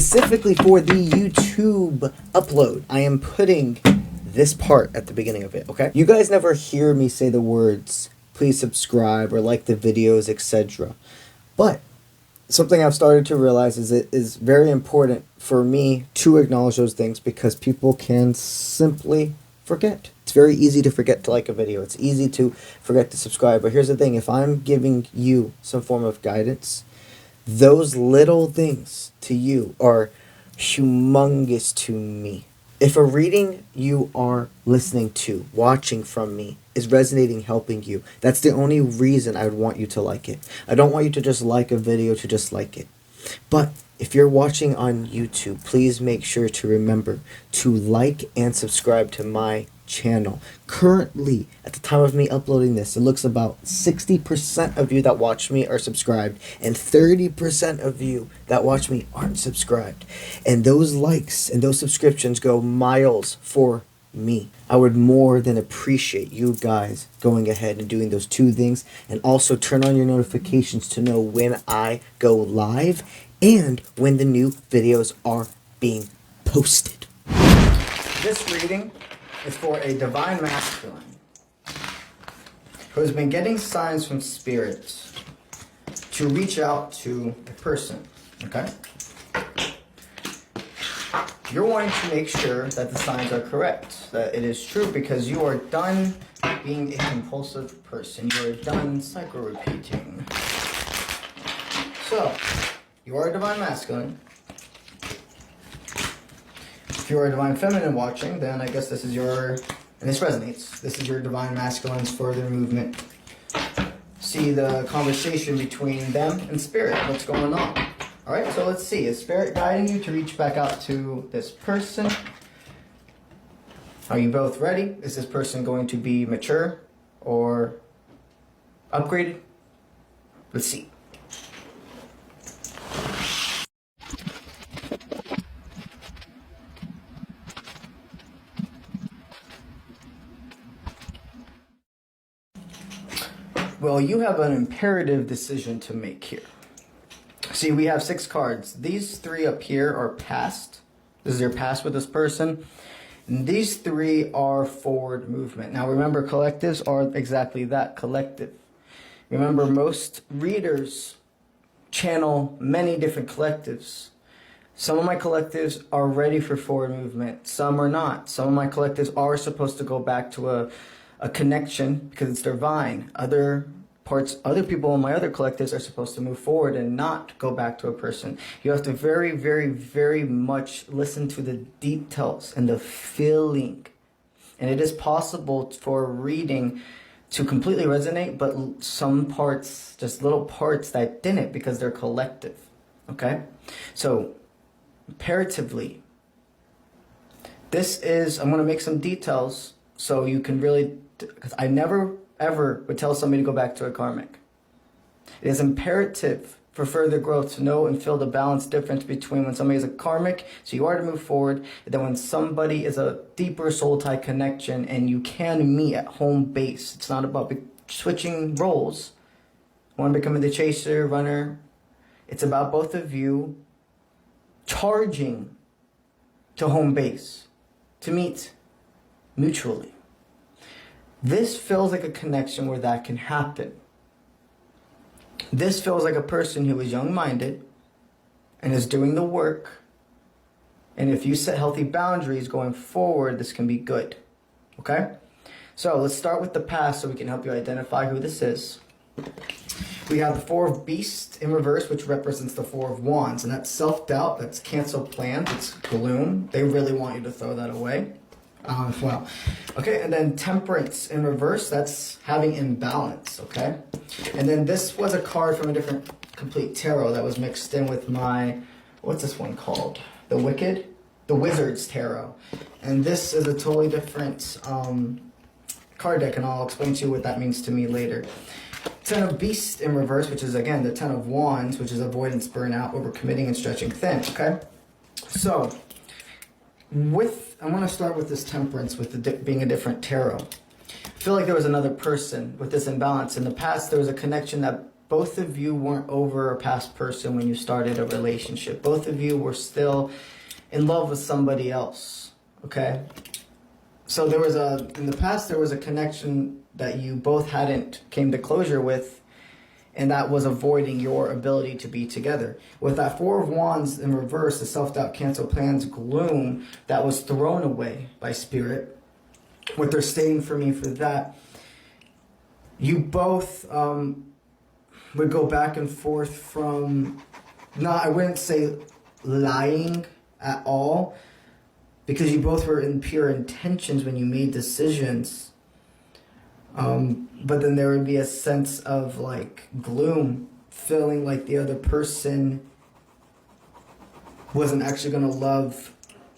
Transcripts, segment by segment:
specifically for the YouTube upload, I am putting this part at the beginning of it, okay? You guys never hear me say the words, please subscribe or like the videos, etc. But something I've started to realize is it is very important for me to acknowledge those things because people can simply forget. It's very easy to forget to like a video. It's easy to forget to subscribe. But here's the thing. If I'm giving you some form of guidance, those little things to you are humongous to me. If a reading you are listening to, watching from me, is resonating, helping you, that's the only reason I would want you to like it. I don't want you to just like a video to just like it. But if you're watching on YouTube, please make sure to remember to like and subscribe to my channel. Currently, at the time of me uploading this, it looks about 60% of you that watch me are subscribed and 30% of you that watch me aren't subscribed. And those likes and those subscriptions go miles for me. I would more than appreciate you guys going ahead and doing those two things, and also turn on your notifications to know when I go live and when the new videos are being posted. This reading is for a divine masculine who has been getting signs from spirit to reach out to a person, okay? You're wanting to make sure that the signs are correct, that it is true, because you are done being a compulsive person. You are done psycho-repeating. So, you are a divine masculine. If you are a divine feminine watching, then I guess this is your, and this resonates, this is your divine masculine's further movement. See the conversation between them and spirit, what's going on. Alright, so let's see. Is spirit guiding you to reach back out to this person? Are you both ready? Is this person going to be mature or upgraded? Let's see. Well, you have an imperative decision to make here. See, we have 6 cards. These 3 up here are past. This is your past with this person. And these 3 are forward movement. Now remember, collectives are exactly that, collective. Remember, most readers channel many different collectives. Some of my collectives are ready for forward movement. Some are not. Some of my collectives are supposed to go back to a connection because it's divine. Other people in my other collectives are supposed to move forward and not go back to a person. You have to very, very, very much listen to the details and the feeling. And it is possible for a reading to completely resonate, but some parts, just little parts that didn't, because they're collective. Okay? So, imperatively, this is, I'm going to make some details so you can really, because I never ever would tell somebody to go back to a karmic. It is imperative for further growth to know and feel the balance difference between when somebody is a karmic, so you are to move forward, and then when somebody is a deeper soul tie connection and you can meet at home base. It's not about switching roles. One becoming the chaser, runner. It's about both of you charging to home base to meet mutually. This feels like a connection where that can happen. This feels like a person who is young-minded and is doing the work. And if you set healthy boundaries going forward, this can be good. Okay? So let's start with the past so we can help you identify who this is. We have the 4 of Beasts in reverse, which represents the 4 of Wands. And that's self-doubt, that's cancel plans, it's gloom. They really want you to throw that away. Well, okay, and then Temperance in reverse, that's having imbalance, okay? And then this was a card from a different complete tarot that was mixed in with my, what's this one called? The Wicked? The Wizard's Tarot. And this is a totally different card deck, and I'll explain to you what that means to me later. 10 of Beasts in reverse, which is, again, the 10 of Wands, which is avoidance, burnout, overcommitting, and stretching thin, okay? So, I'm going to start with this Temperance, with being a different tarot. I feel like there was another person with this imbalance. In the past, there was a connection that both of you weren't over a past person when you started a relationship. Both of you were still in love with somebody else, okay? So in the past, there was a connection that you both hadn't came to closure with, and that was avoiding your ability to be together. With that Four of Wands in reverse, the self-doubt, cancel plans, gloom, that was thrown away by Spirit. What they're stating for me for that, you both would go back and forth from, I wouldn't say lying at all, because you both were in pure intentions when you made decisions. But then there would be a sense of like gloom, feeling like the other person wasn't actually going to love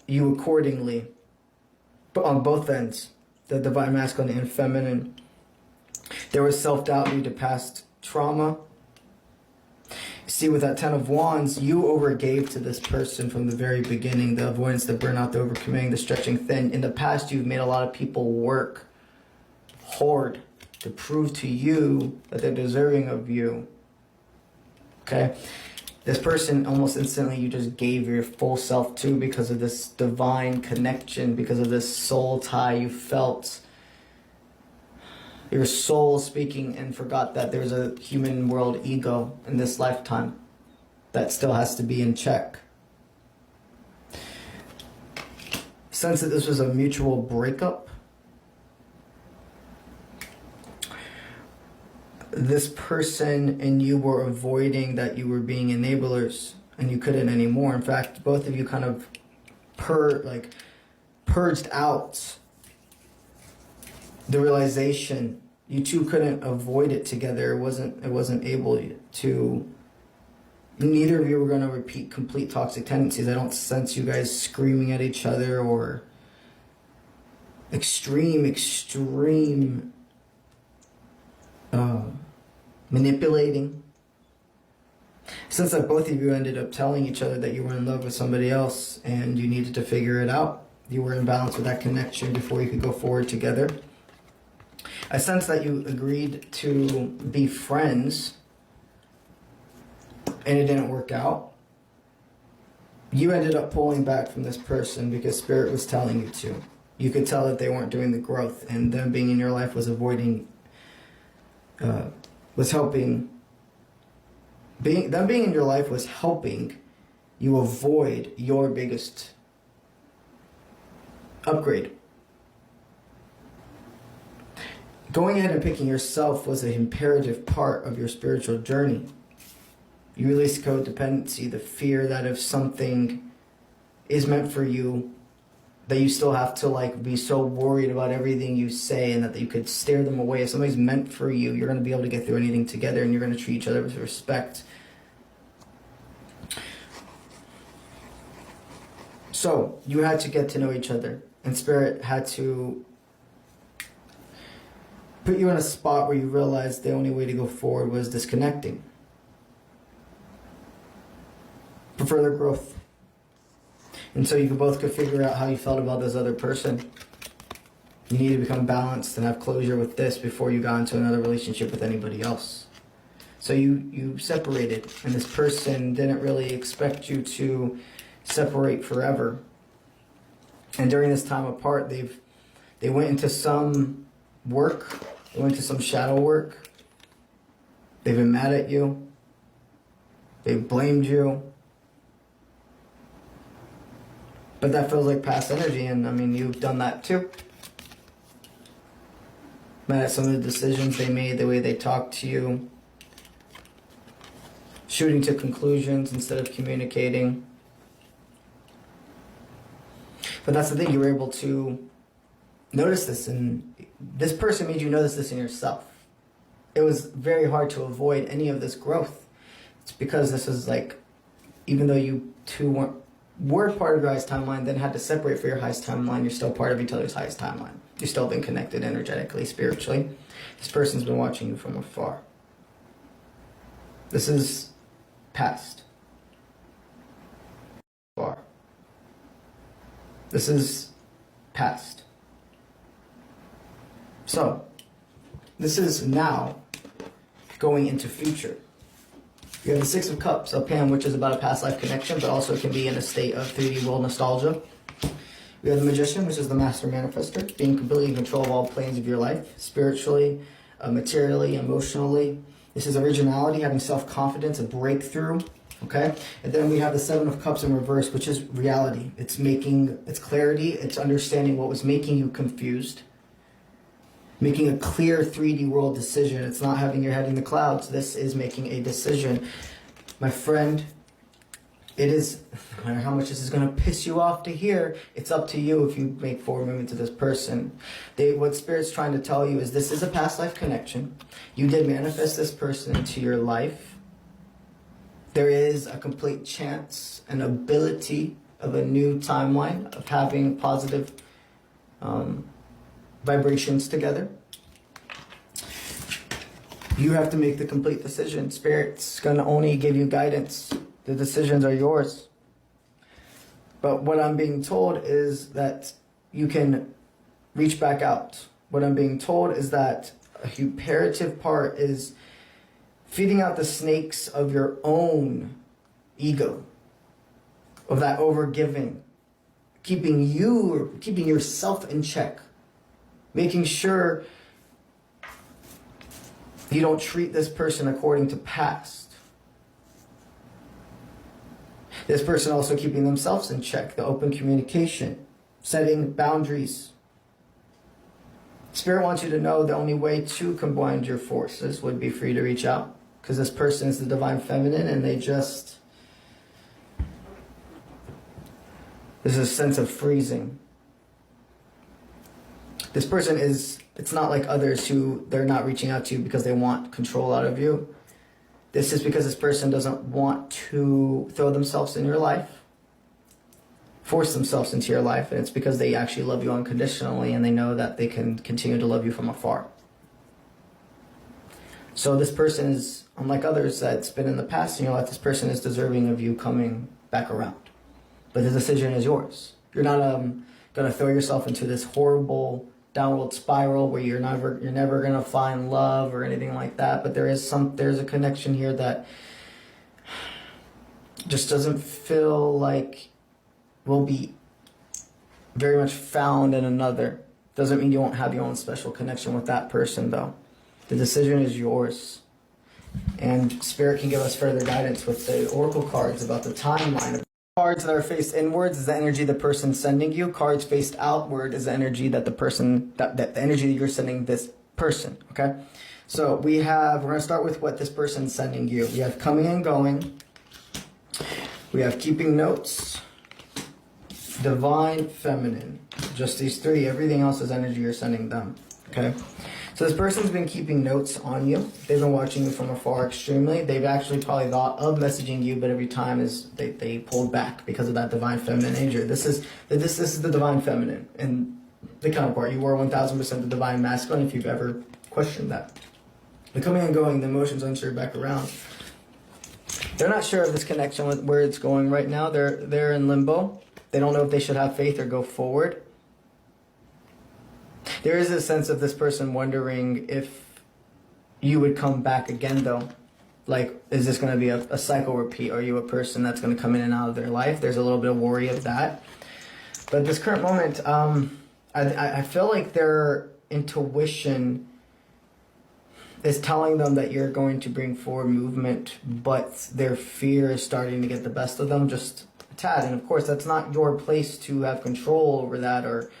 you accordingly. But on both ends, the divine masculine and feminine, there was self-doubt due to past trauma. See, with that Ten of Wands, you overgave to this person from the very beginning. The avoidance, the burnout, the overcommitting, the stretching thin. In the past, you've made a lot of people work hard to prove to you that they're deserving of you. Okay? This person, almost instantly, you just gave your full self to because of this divine connection, because of this soul tie you felt. Your soul speaking, and forgot that there's a human world ego in this lifetime that still has to be in check. Sense that this was a mutual breakup. This person and you were avoiding that you were being enablers, and you couldn't anymore. In fact, both of you kind of purged out the realization. You two couldn't avoid it together. It wasn't able to. Neither of you were going to repeat complete toxic tendencies. I don't sense you guys screaming at each other or extreme manipulating. Since that both of you ended up telling each other that you were in love with somebody else and you needed to figure it out. You were in balance with that connection before you could go forward together. I sense that you agreed to be friends and it didn't work out. You ended up pulling back from this person because Spirit was telling you to. You could tell that they weren't doing the growth, and them being in your life was helping. Them being in your life was helping you avoid your biggest upgrade. Going ahead and picking yourself was an imperative part of your spiritual journey. You release codependency, the fear that if something is meant for you, that you still have to be so worried about everything you say, and that you could steer them away. If somebody's meant for you, you're going to be able to get through anything together, and you're going to treat each other with respect. So you had to get to know each other, and Spirit had to put you in a spot where you realized the only way to go forward was disconnecting for further growth. And so you both could figure out how you felt about this other person. You need to become balanced and have closure with this before you got into another relationship with anybody else. So you separated, and this person didn't really expect you to separate forever. And during this time apart, they went into some work. They went into some shadow work. They've been mad at you. They blamed you. But that feels like past energy, and I mean, you've done that too. Mad at some of the decisions they made, the way they talked to you. Shooting to conclusions instead of communicating. But that's the thing, you were able to notice this, and this person made you notice this in yourself. It was very hard to avoid any of this growth. It's because this is even though you two were part of your highest timeline, then had to separate for your highest timeline, you're still part of each other's highest timeline. You've still been connected energetically, spiritually. This person's been watching you from afar. This is past. Far. This is past. So, this is now going into future. You have the Six of Cups up hand, which is about a past life connection, but also can be in a state of 3D world nostalgia. We have the Magician, which is the master manifester, being completely in control of all planes of your life, spiritually, materially, emotionally. This is originality, having self-confidence, a breakthrough, okay? And then we have the Seven of Cups in reverse, which is reality. It's clarity, it's understanding what was making you confused, making a clear 3D world decision. It's not having your head in the clouds. This is making a decision. My friend, it is, no matter how much this is going to piss you off to hear, it's up to you if you make forward movement to this person. What Spirit's trying to tell you is this is a past life connection. You did manifest this person into your life. There is a complete chance and ability of a new timeline of having positive vibrations together. You have to make the complete decision. Spirit's going to only give you guidance. The decisions are yours. But what I'm being told is that you can reach back out. What I'm being told is that a imperative part is feeding out the snakes of your own ego, of that overgiving, keeping yourself in check, making sure you don't treat this person according to past. This person also keeping themselves in check, the open communication, setting boundaries. Spirit wants you to know the only way to combine your forces would be for you to reach out, because this person is the divine feminine and there's a sense of freezing. This person it's not like others who they're not reaching out to you because they want control out of you. This is because this person doesn't want to throw themselves in your life, force themselves into your life, and it's because they actually love you unconditionally and they know that they can continue to love you from afar. So this person is, unlike others that's been in the past in your life, this person is deserving of you coming back around. But the decision is yours. You're not going to throw yourself into this horrible downward spiral where you're never going to find love or anything like that. But there's a connection here that just doesn't feel like will be very much found in another. Doesn't mean you won't have your own special connection with that person, though. The decision is yours. And Spirit can give us further guidance with the oracle cards about the timeline. Cards that are faced inwards is the energy the person's sending you. Cards faced outward is the energy that the energy that you're sending this person. Okay, so we're gonna start with what this person's sending you. We have coming and going. We have keeping notes. Divine feminine. Just these three. Everything else is energy you're sending them. Okay. So this person's been keeping notes on you. They've been watching you from afar extremely. They've actually probably thought of messaging you, but every time they pulled back because of that divine feminine nature. This is the divine feminine and the counterpart. You are 1000% the divine masculine if you've ever questioned that. The coming and going, the emotions unsure back around. They're not sure of this connection with where it's going right now. They're in limbo. They don't know if they should have faith or go forward. There is a sense of this person wondering if you would come back again, though. Like, is this going to be a cycle repeat? Are you a person that's going to come in and out of their life? There's a little bit of worry of that. But at this current moment, I feel like their intuition is telling them that you're going to bring forward movement, but their fear is starting to get the best of them just a tad. And of course, that's not your place to have control over that or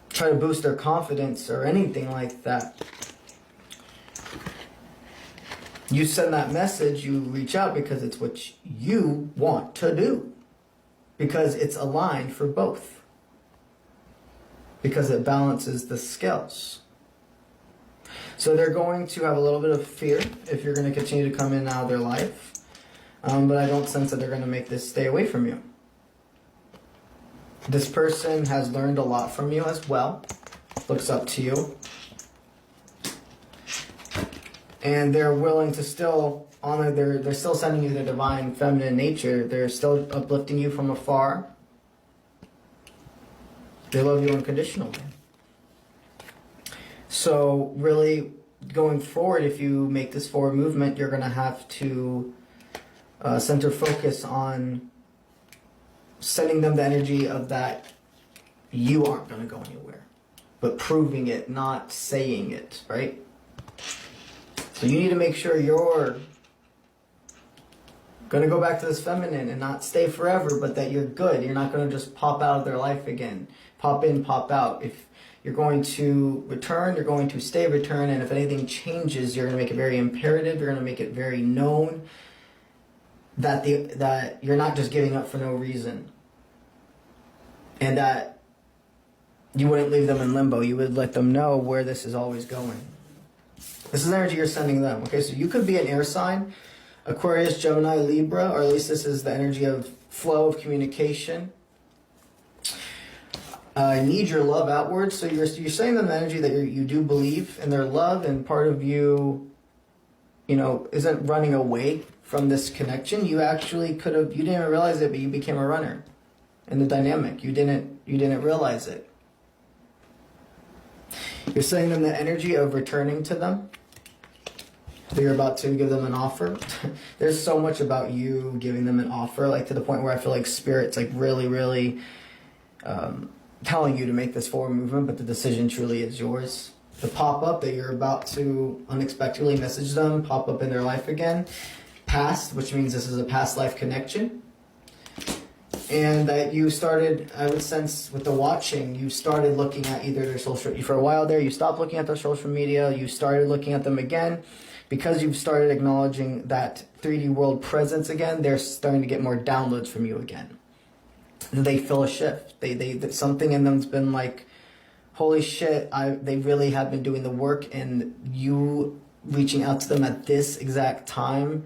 try to boost their confidence or anything like that. You send that message, you reach out because it's what you want to do. Because it's aligned for both. Because it balances the scales. So they're going to have a little bit of fear if you're going to continue to come in and out of their life. But I don't sense that they're going to make this stay away from you. This person has learned a lot from you as well. Looks up to you. And they're willing to still honor they're still sending you their divine feminine nature. They're still uplifting you from afar. They love you unconditionally. So really going forward, if you make this forward movement, you're going to have to center focus on sending them the energy of that you aren't going to go anywhere, but proving it, not saying it, right? So you need to make sure you're going to go back to this feminine and not stay forever, but that you're good. You're not going to just pop out of their life again. Pop in, pop out. If you're going to return, you're going to stay, return, and if anything changes, you're going to make it very imperative. You're going to make it very known that you're not just giving up for no reason. And that you wouldn't leave them in limbo. You would let them know where this is always going. This is energy you're sending them. Okay, so you could be an air sign, Aquarius, Gemini, Libra, or at least this is the energy of flow of communication. Need your love outwards. So you're sending them the energy that you do believe in their love, and part of you, isn't running away from this connection. You actually could have, you didn't realize it, but you became a runner in the dynamic. You didn't realize it. You're sending them the energy of returning to them. You're about to give them an offer. There's so much about you giving them an offer, like to the point where I feel like Spirit's like really, really telling you to make this forward movement, but the decision truly is yours. The pop-up that you're about to unexpectedly message them, pop up in their life again. Past, which means this is a past life connection. And that you started, I would sense with the watching, you started looking at either their social, for a while there, you stopped looking at their social media, you started looking at them again. Because you've started acknowledging that 3D world presence again, they're starting to get more downloads from you again. They feel a shift. They something in them's been like, holy shit, they really have been doing the work, and you reaching out to them at this exact time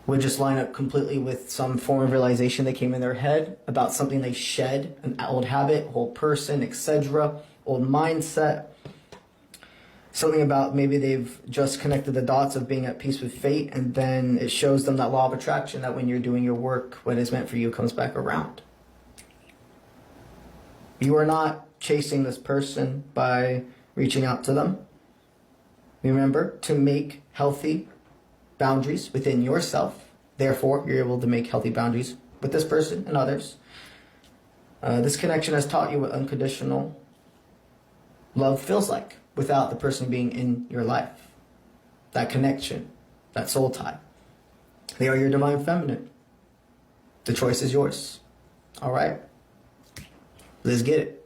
would just line up completely with some form of realization that came in their head about something they shed, an old habit, old person, etc., old mindset. Something about maybe they've just connected the dots of being at peace with fate, and then it shows them that law of attraction, that when you're doing your work, what is meant for you comes back around. You are not chasing this person by reaching out to them. Remember to make healthy boundaries within yourself. Therefore, you're able to make healthy boundaries with this person and others. This connection has taught you what unconditional love feels like without the person being in your life. That connection, that soul tie. They are your divine feminine. The choice is yours. All right? Let's get it.